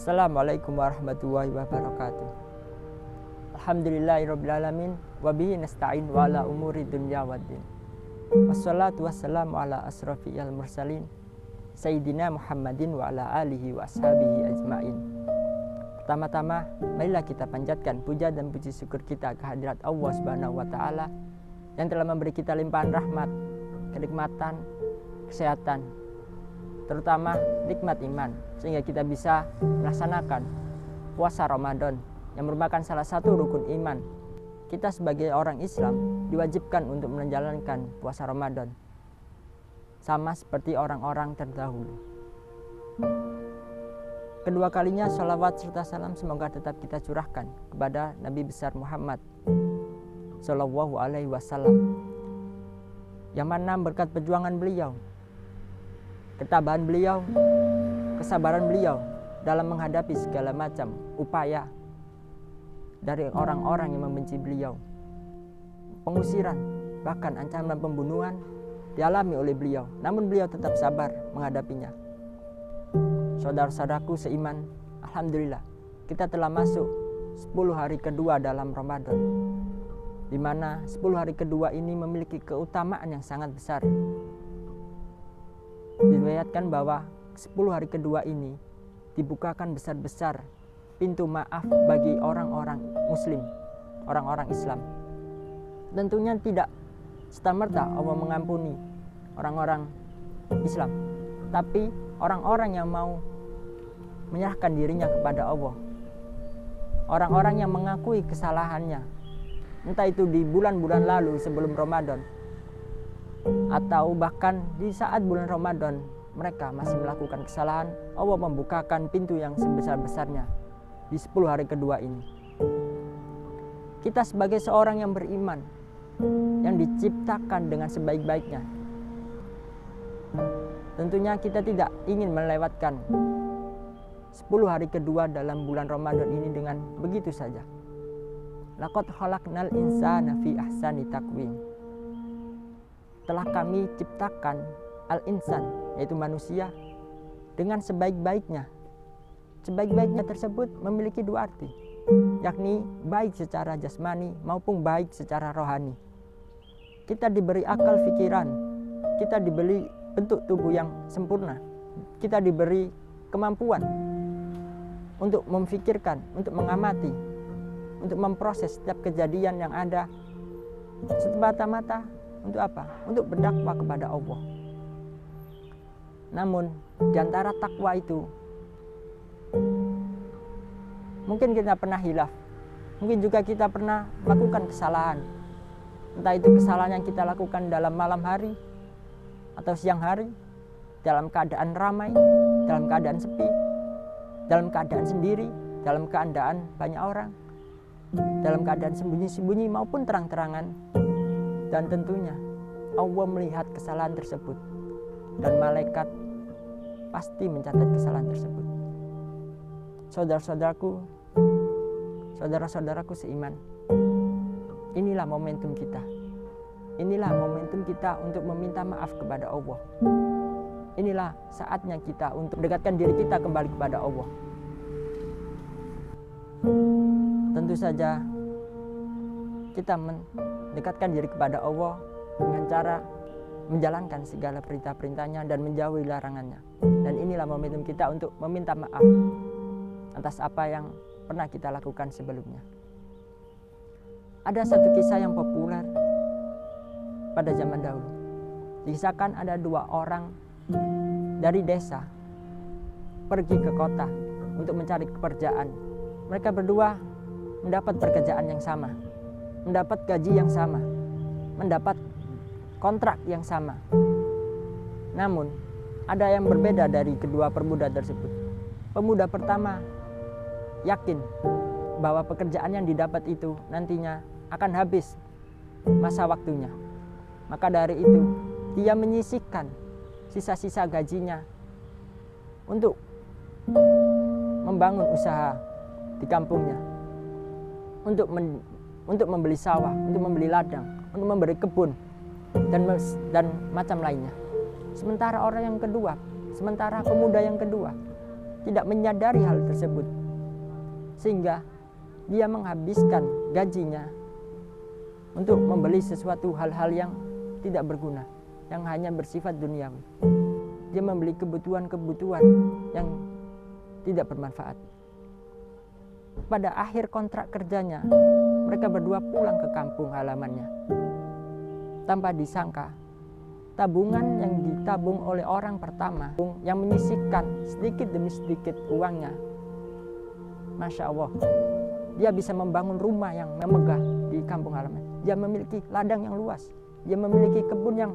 Assalamualaikum warahmatullahi wabarakatuh. Alhamdulillahirrabbilalamin. Wabihi nasta'in wa ala umuri dunya waddin. Wassalatu wassalamu ala asrafiyal mursalin Sayyidina Muhammadin wa ala alihi wa ashabihi ajma'in. Pertama-tama, marilah kita panjatkan puja dan puji syukur kita kehadirat Allah Subhanahu wa ta'ala yang telah memberi kita limpahan rahmat, kenikmatan, kesehatan, terutama nikmat iman, sehingga kita bisa melaksanakan puasa Ramadan yang merupakan salah satu rukun iman. Kita sebagai orang Islam diwajibkan untuk menjalankan puasa Ramadan sama seperti orang-orang terdahulu. Kedua kalinya sholawat serta salam semoga tetap kita curahkan kepada Nabi besar Muhammad Sallallahu Alaihi Wasallam, yang mana berkat perjuangan beliau, ketabahan beliau, kesabaran beliau dalam menghadapi segala macam upaya dari orang-orang yang membenci beliau, pengusiran, bahkan ancaman pembunuhan dialami oleh beliau, namun beliau tetap sabar menghadapinya. Saudara-saudaraku seiman, alhamdulillah kita telah masuk 10 hari kedua dalam Ramadan, di mana 10 hari kedua ini memiliki keutamaan yang sangat besar. Diriwayatkan bahwa 10 hari kedua ini dibukakan besar-besar pintu maaf bagi orang-orang muslim, orang-orang Islam. Tentunya tidak serta-merta Allah mengampuni orang-orang Islam, tapi orang-orang yang mau menyerahkan dirinya kepada Allah, orang-orang yang mengakui kesalahannya, entah itu di bulan-bulan lalu sebelum Ramadan, atau bahkan di saat bulan Ramadan mereka masih melakukan kesalahan, Allah membukakan pintu yang sebesar-besarnya di 10 hari kedua ini. Kita sebagai seorang yang beriman, yang diciptakan dengan sebaik-baiknya, tentunya kita tidak ingin melewatkan 10 hari kedua dalam bulan Ramadan ini dengan begitu saja. Laqad khalaqnal insana fi ahsani taqwim. Telah kami ciptakan al-insan, yaitu manusia, dengan sebaik-baiknya. Sebaik-baiknya tersebut memiliki dua arti, yakni baik secara jasmani maupun baik secara rohani. Kita diberi akal pikiran, kita diberi bentuk tubuh yang sempurna, kita diberi kemampuan untuk memfikirkan, untuk mengamati, untuk memproses setiap kejadian yang ada semata-mata untuk apa? Untuk berdakwah kepada Allah. Namun di antara takwa itu mungkin kita pernah hilaf, mungkin juga kita pernah melakukan kesalahan. Entah itu kesalahan yang kita lakukan dalam malam hari atau siang hari, dalam keadaan ramai, dalam keadaan sepi, dalam keadaan sendiri, dalam keadaan banyak orang, dalam keadaan sembunyi-sembunyi maupun terang-terangan. Dan tentunya Allah melihat kesalahan tersebut, dan malaikat pasti mencatat kesalahan tersebut. Saudara-saudaraku, saudara-saudaraku seiman, inilah momentum kita. Inilah momentum kita untuk meminta maaf kepada Allah. Inilah saatnya kita untuk mendekatkan diri kita kembali kepada Allah. Tentu saja kita mendekatkan diri kepada Allah dengan cara menjalankan segala perintah-perintahnya dan menjauhi larangannya. Dan inilah momentum kita untuk meminta maaf atas apa yang pernah kita lakukan sebelumnya. Ada satu kisah yang populer pada zaman dahulu. Dikisahkan ada dua orang dari desa pergi ke kota untuk mencari pekerjaan. Mereka berdua mendapat pekerjaan yang sama, mendapat gaji yang sama, mendapat kontrak yang sama. Namun ada yang berbeda dari kedua pemuda tersebut. Pemuda pertama yakin bahwa pekerjaan yang didapat itu nantinya akan habis masa waktunya. Maka dari itu dia menyisihkan sisa-sisa gajinya untuk membangun usaha di kampungnya, untuk membeli sawah, untuk membeli ladang, untuk membeli kebun dan macam lainnya. Sementara pemuda yang kedua tidak menyadari hal tersebut, sehingga dia menghabiskan gajinya untuk membeli sesuatu hal-hal yang tidak berguna, yang hanya bersifat duniawi. Dia membeli kebutuhan-kebutuhan yang tidak bermanfaat. Pada akhir kontrak kerjanya, mereka berdua pulang ke kampung halamannya. Tanpa disangka, tabungan yang ditabung oleh orang pertama yang menyisihkan sedikit demi sedikit uangnya, Masya Allah, dia bisa membangun rumah yang megah di kampung halaman. Dia memiliki ladang yang luas, dia memiliki kebun yang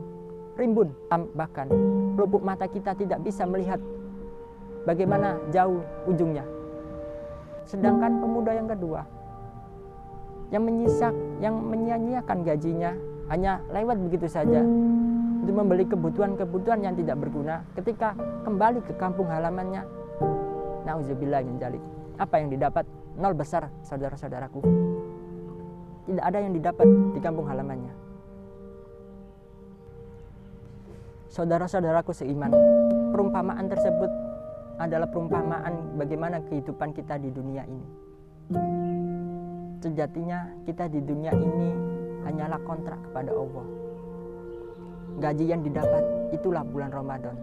rimbun. Bahkan pelupuk mata kita tidak bisa melihat bagaimana jauh ujungnya. Sedangkan pemuda yang kedua yang menyia-nyiakan gajinya hanya lewat begitu saja untuk membeli kebutuhan-kebutuhan yang tidak berguna, ketika kembali ke kampung halamannya, nauzubillah min dzalik, apa yang didapat? Nol besar, saudara-saudaraku. Tidak ada yang didapat di kampung halamannya. Saudara-saudaraku seiman, perumpamaan tersebut adalah perumpamaan bagaimana kehidupan kita di dunia ini. Sejatinya kita di dunia ini hanyalah kontrak kepada Allah. Gaji yang didapat itulah bulan Ramadan.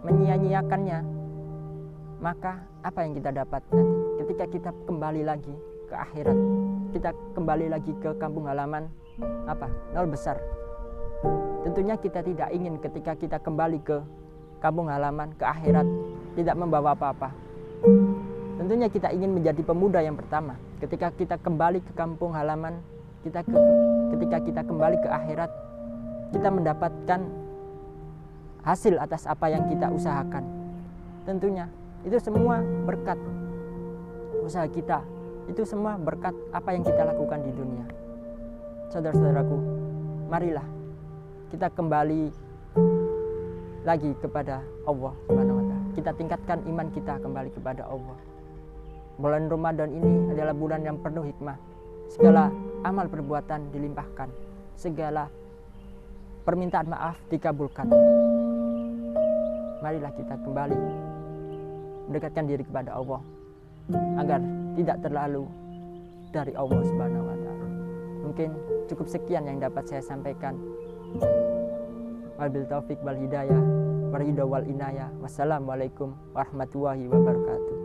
Menyia-nyiakannya, maka apa yang kita dapat nanti ketika kita kembali lagi ke akhirat, kita kembali lagi ke kampung halaman, apa? Nol besar. Tentunya kita tidak ingin ketika kita kembali ke kampung halaman, ke akhirat, tidak membawa apa-apa. Tentunya kita ingin menjadi pemuda yang pertama. Ketika kita kembali ke kampung halaman, ketika kita kembali ke akhirat, kita mendapatkan hasil atas apa yang kita usahakan. Tentunya itu semua berkat usaha kita. Itu semua berkat apa yang kita lakukan di dunia. Saudara-saudaraku, marilah kita kembali lagi kepada Allah Subhanahu wa Ta'ala. Kita tingkatkan iman kita kembali kepada Allah. Bulan Ramadan ini adalah bulan yang penuh hikmah. Segala amal perbuatan dilimpahkan, segala permintaan maaf dikabulkan. Marilah kita kembali mendekatkan diri kepada Allah agar tidak terlalu dari Allah Subhanahu wa Ta'ala. Mungkin cukup sekian yang dapat saya sampaikan. Wabil taufik wal hidayah, waridha wal inayah. Wassalamualaikum warahmatullahi wabarakatuh.